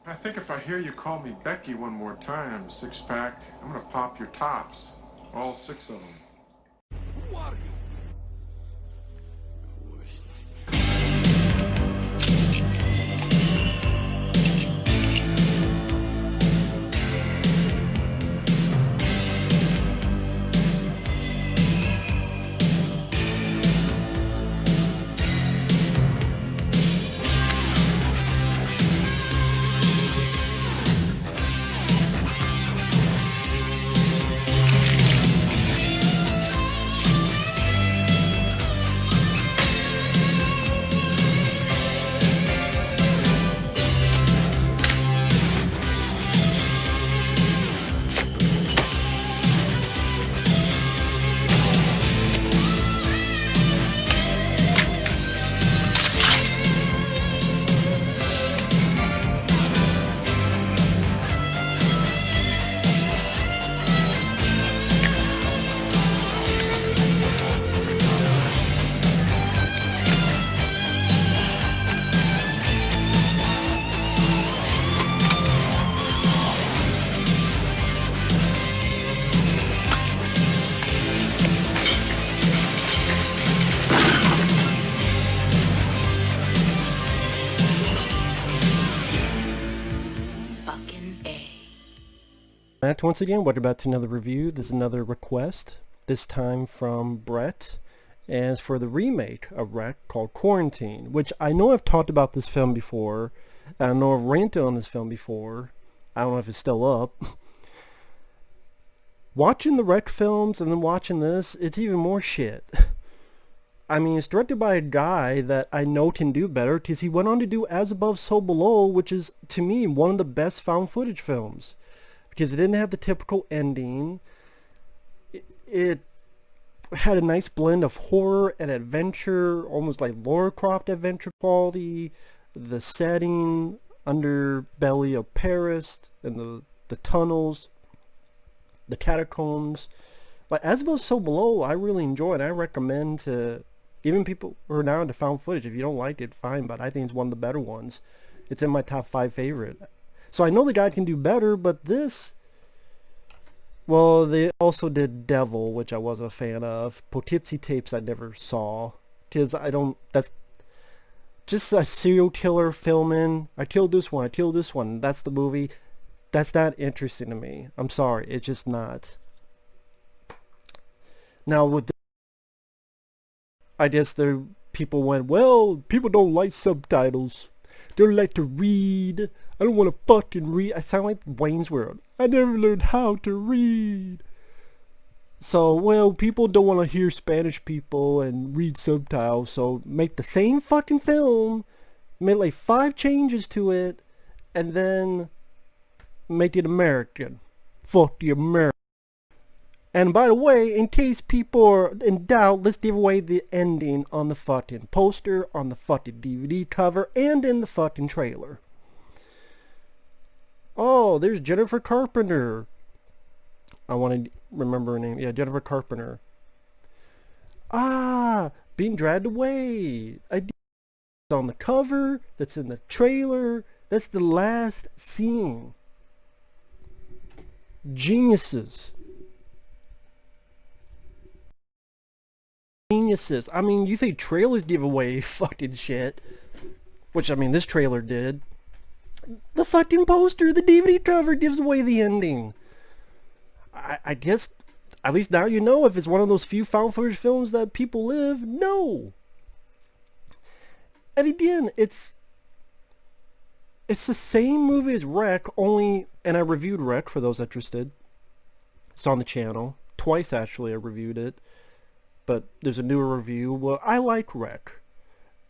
I think if I hear you call me Becky one more time, six-pack, I'm gonna pop your tops. All six of them. Who are you? Once again, welcome back to another review. This is another request, this time from Brett, as for the remake of Rade called Quarantine, which I know I've talked about this film before, and I know I've ranted on this film before. I don't know if it's still up. Watching the Rade films and then watching this, it's even more shit. I mean, it's directed by a guy that I know can do better, because he went on to do As Above, So Below, which is, to me, one of the best found footage films. Because it didn't have the typical ending. It had a nice blend of horror and adventure, almost like Lara Croft adventure quality. The setting, underbelly of Paris, and the tunnels, the catacombs. But As Above, So Below, I really enjoy it. I recommend to even people who are now into found footage. If you don't like it, fine, but I think it's one of the better ones. It's in my top 5 favorite. So I know the guy can do better, but this... Well, they also did Devil, which I wasn't a fan of. Poughkeepsie Tapes I never saw. Because I don't... That's just a serial killer filming. I killed this one, I killed this one. That's the movie. That's not interesting to me. I'm sorry, it's just not. Now, with this, I guess the people went, well, people don't like subtitles. They don't like to read. I don't want to fucking read. I sound like Wayne's World. I never learned how to read. So, well, people don't want to hear Spanish people and read subtitles, so make the same fucking film, make like 5 changes to it, and then make it American. Fuck the American. And by the way, in case people are in doubt, let's give away the ending on the fucking poster, on the fucking DVD cover, and in the fucking trailer. Oh, there's Jennifer Carpenter. I want to remember her name. Yeah, Jennifer Carpenter. Ah, being dragged away. It's on the cover. That's in the trailer. That's the last scene. Geniuses. Geniuses. I mean, you think trailers give away fucking shit. Which, I mean, this trailer did. The fucking poster, the DVD cover gives away the ending. I guess, at least now you know if it's one of those few found footage films that people live. No. And again, it's the same movie as Rec, only, and I reviewed Rec for those interested. It's on the channel. Twice, actually, I reviewed it. But there's a newer review. Well, I like Rec.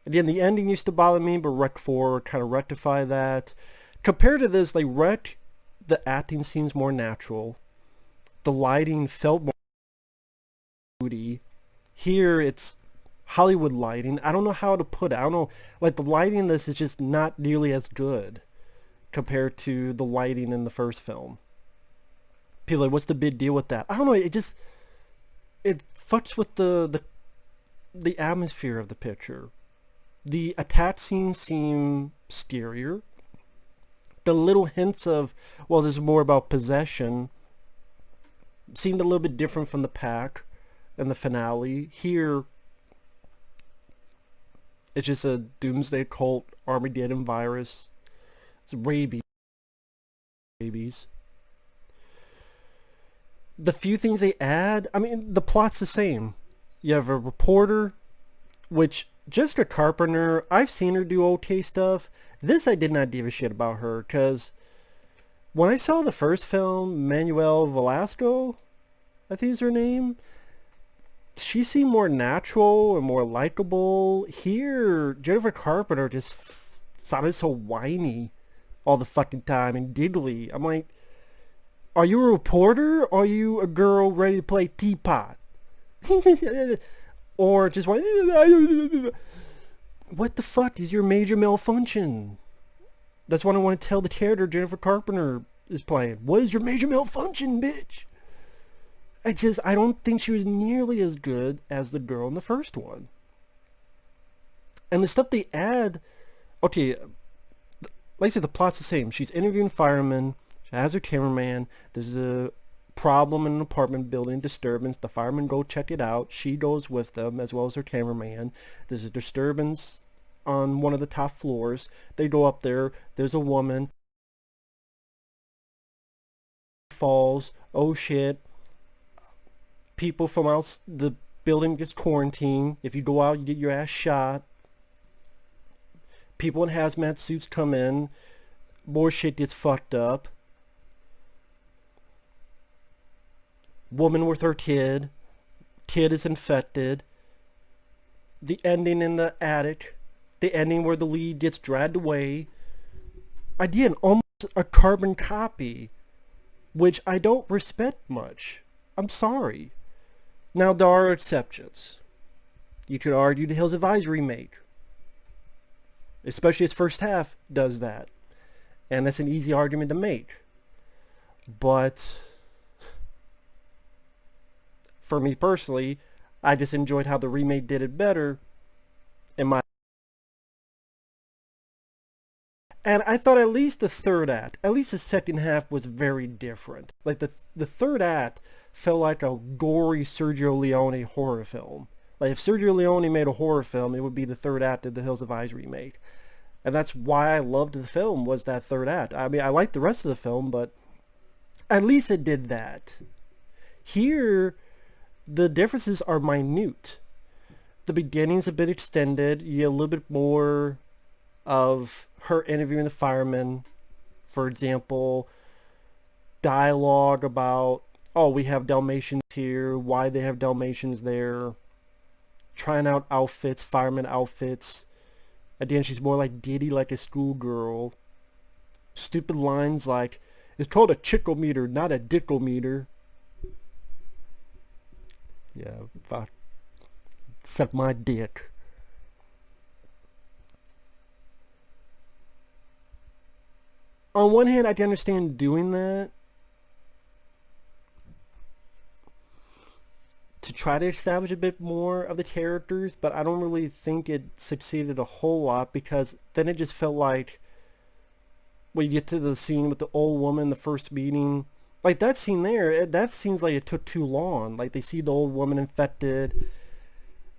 Again, the ending used to bother me, but Rec 4 kind of rectified that. Compared to this, like Rec, the acting seems more natural. The lighting felt more moody. Here, it's Hollywood lighting. I don't know how to put it. I don't know. Like, the lighting in this is just not nearly as good compared to the lighting in the first film. People are like, what's the big deal with that? I don't know. It just... It fucks with the atmosphere of the picture. The attack scenes seem scarier. the little hints of, well, this is more about possession, seemed a little bit different from the pack and the finale. Here, it's just a doomsday cult, Armageddon virus. It's rabies. The few things they add, I mean, the plot's the same. You have a reporter, which Jessica Carpenter, I've seen her do okay stuff. This I did not give a shit about her, because when I saw the first film, Manuel Velasco, I think is her name, she seemed more natural and more likable. Here, Jennifer Carpenter just sounded so whiny all the fucking time and giggly. I'm like, are you a reporter, or are you a girl ready to play teapot? Or just like, what the fuck is your major malfunction? That's what I want to tell the character Jennifer Carpenter is playing. What is your major malfunction, bitch? I don't think she was nearly as good as the girl in the first one. And the stuff they add, okay, like I said, the plot's the same. She's interviewing firemen. She has her cameraman. There's a problem in an apartment building, disturbance. The firemen go check it out. She goes with them as well as her cameraman. There's a disturbance on one of the top floors. They go up there. There's a woman. Falls. Oh shit. People from out the building gets quarantined. If you go out, you get your ass shot. People in hazmat suits come in. More shit gets fucked up. Woman with her kid. Kid is infected. The ending in the attic. The ending where the lead gets dragged away. Again, almost a carbon copy, which I don't respect much. I'm sorry. Now, there are exceptions. You could argue the Hills Have Eyes remake, especially its first half, does that. And that's an easy argument to make. But for me personally, I just enjoyed how the remake did it better. And I thought at least the third act, at least the second half, was very different. Like the third act felt like a gory Sergio Leone horror film. Like if Sergio Leone made a horror film, it would be the third act of the Hills of Eyes remake. And that's why I loved the film, was that third act. I mean, I liked the rest of the film, but at least it did that. Here, the differences are minute. The beginning's a bit extended. You get a little bit more of her interviewing the firemen. For example, dialogue about, oh, we have Dalmatians here, why they have Dalmatians there, trying out outfits, fireman outfits. At the end, she's more like giddy, like a schoolgirl. Stupid lines like, it's called a chickometer, not a dickometer. Yeah, fuck. Suck my dick. On one hand, I can understand doing that to try to establish a bit more of the characters, but I don't really think it succeeded a whole lot, because then it just felt like when you get to the scene with the old woman, the first meeting, like that scene there, that seems like it took too long. Like they see the old woman infected.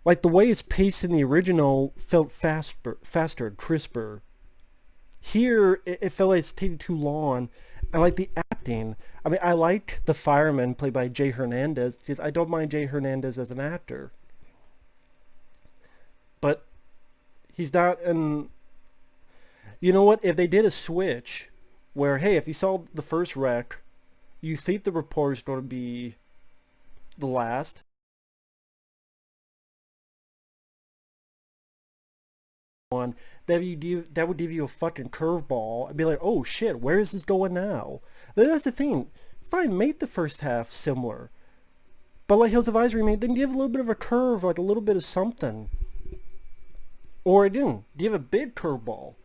Like the way it's paced in the original felt faster, crisper. Here, it felt like it's taking too long. I like the acting. I mean, I like the fireman played by Jay Hernandez, because I don't mind Jay Hernandez as an actor. But he's not an... You know what? If they did a switch where, hey, if you saw the first wreck, you think the reporter's going to be the last. One, that would give you a fucking curveball. I'd be like, oh shit, where is this going now? But that's the thing. Fine, make the first half similar, but like Hills of Eyes remake, then give a little bit of a curve, like a little bit of something. Or again, give a big curveball.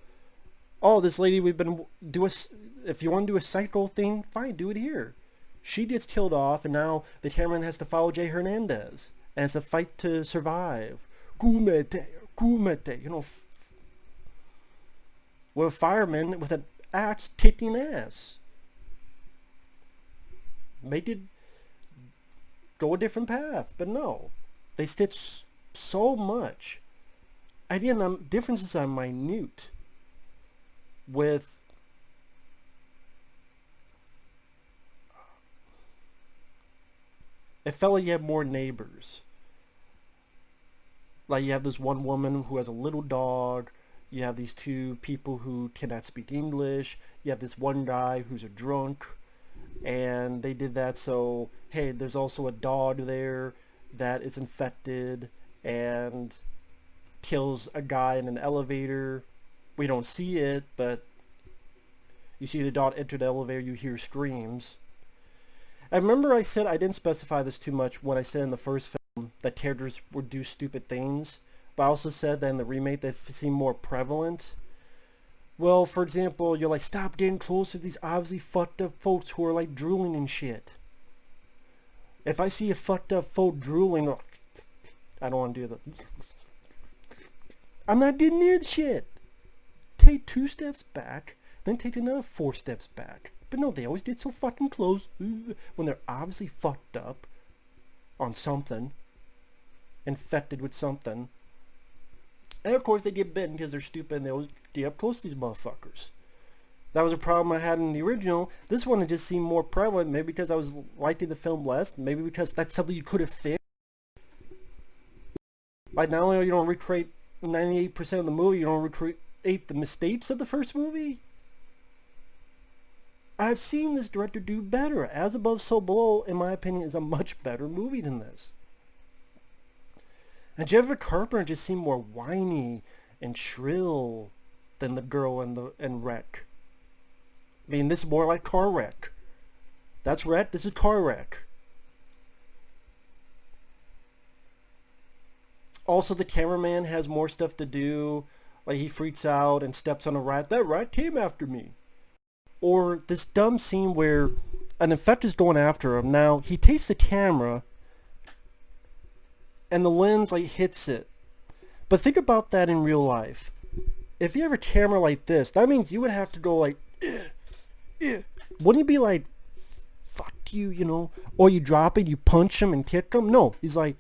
Oh, this lady, if you want to do a psycho thing, fine, do it here. She gets killed off, and now the cameraman has to follow Jay Hernandez, and it's a fight to survive. Kumete, you know. With a fireman with an acts kicking ass. Make it go a different path, but no. They stitch so much. Again, differences are minute. With it felt like you had more neighbors. Like you have this one woman who has a little dog. You have these two people who cannot speak English. You have this one guy who's a drunk. And they did that so, hey, there's also a dog there that is infected and kills a guy in an elevator. We don't see it, but you see the dog enter the elevator, you hear screams. I remember I said I didn't specify this too much when I said in the first film that characters would do stupid things, but I also said that in the remake they seem more prevalent. Well, for example, you're like, stop getting close to these obviously fucked up folks who are like drooling and shit. If I see a fucked up folk drooling, I don't want to do that. I'm not getting near the shit. Take 2 steps back, then take another 4 steps back. But no, they always get so fucking close when they're obviously fucked up on something, infected with something. And of course they get bitten because they're stupid and they always get up close to these motherfuckers. That was a problem I had in the original. This one, it just seemed more prevalent, maybe because I was liking the film less, maybe because that's something you could have fixed. Like, not only you don't recreate 98% of the movie, you don't recreate the mistakes of the first movie. I've seen this director do better. As Above, So Below, in my opinion, is a much better movie than this. And Jennifer Carpenter just seemed more whiny and shrill than the girl in Wreck. I mean, this is more like Car Wreck. That's Wreck, this is Car Wreck. Also, the cameraman has more stuff to do. Like, he freaks out and steps on a rat. That rat came after me. Or this dumb scene where an infected's going after him. Now, he takes the camera and the lens like hits it. But think about that in real life. If you have a camera like this, that means you would have to go like, wouldn't you be like, fuck you, you know? Or you drop it, you punch him and kick him? No, he's like,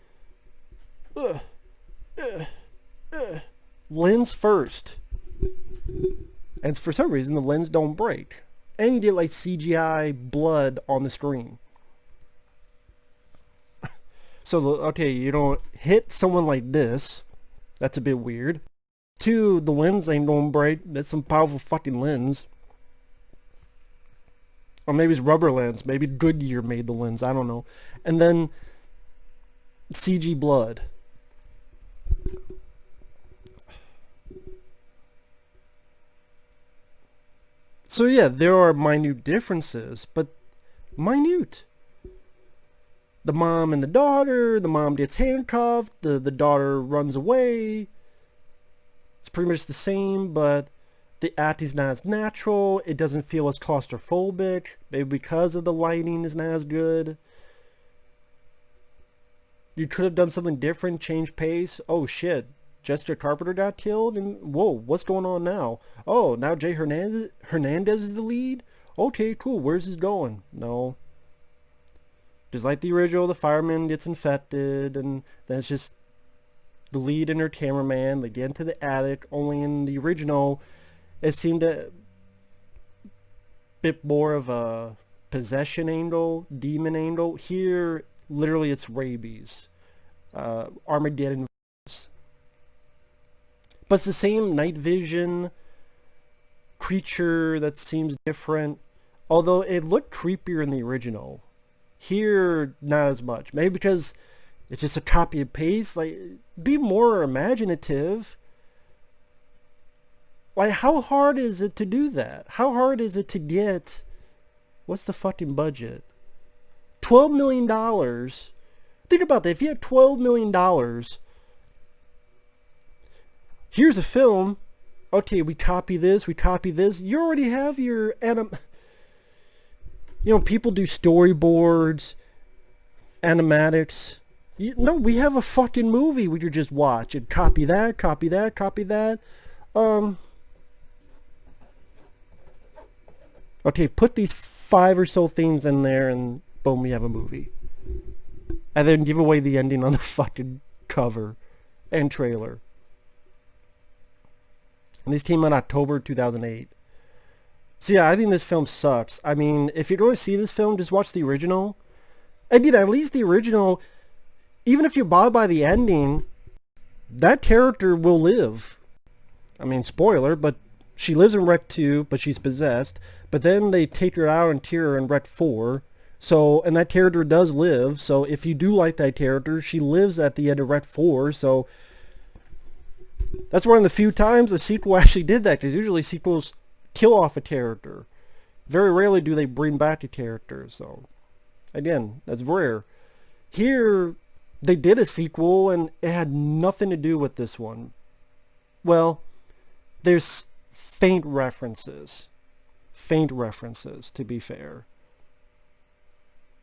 lens first. And for some reason, the lens don't break. And you get like CGI blood on the screen. So, okay, you don't hit someone like this. That's a bit weird. 2, the lens ain't gonna break. That's some powerful fucking lens. Or maybe it's rubber lens. Maybe Goodyear made the lens. I don't know. And then CG blood. So yeah, there are minute differences, but minute. The mom and the daughter, the mom gets handcuffed, the daughter runs away. It's pretty much the same, but the acting's not as natural. It doesn't feel as claustrophobic. Maybe because of the lighting is not as good. You could have done something different, change pace. Oh shit, Jessica Carpenter got killed, and whoa, what's going on now? Oh, now Jay Hernandez is the lead? Okay, cool, where's this going? No. Just like the original, the fireman gets infected, and then it's just the lead and her cameraman. They get into the attic. Only in the original, it seemed a bit more of a possession angle, demon angle. Here, literally, it's rabies. Armageddon. But it's the same night vision creature that seems different. Although it looked creepier in the original. Here, not as much. Maybe because it's just a copy and paste. Like, be more imaginative. Like, how hard is it to do that? How hard is it to get... What's the fucking budget? $12 million. Think about that. If you had $12 million... Here's a film. Okay, we copy this, we copy this. You already have your you know, people do storyboards, animatics. No, we have a fucking movie we could just watch and copy that, copy that, copy that. Okay, put these 5 or so things in there and boom, we have a movie. And then give away the ending on the fucking cover and trailer. And this came out October 2008. So yeah, I think this film sucks. I mean, if you're going to see this film, just watch the original. And dude, at least the original, even if you're bothered by the ending, that character will live. I mean, spoiler, but she lives in Rec 2, but she's possessed. But then they take her out and tear her in Rec 4. So, and that character does live. So if you do like that character, she lives at the end of Rec 4. So that's one of the few times a sequel actually did that. Because usually sequels kill off a character. Very rarely do they bring back a character. So again, that's rare. Here, they did a sequel and it had nothing to do with this one. Well, there's faint references. Faint references, to be fair.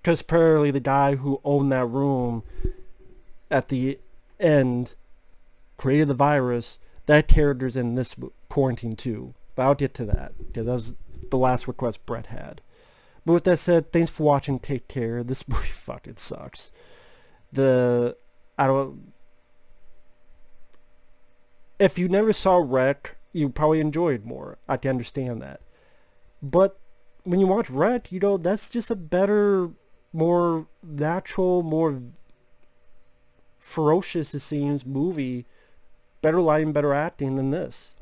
Because apparently the guy who owned that room at the end created the virus. That character's in this Quarantine 2. But I'll get to that, because that was the last request Brett had. But with that said, thanks for watching. Take care. This movie fucking sucks. If you never saw Rec, you probably enjoy it more. I can understand that. But when you watch Rec, you know, that's just a better, more natural, more ferocious, it seems, movie. Better lighting, better acting than this.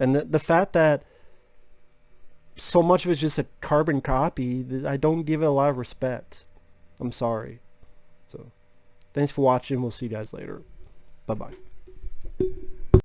And the fact that so much of it's just a carbon copy, I don't give it a lot of respect. I'm sorry. So, thanks for watching. We'll see you guys later. Bye-bye.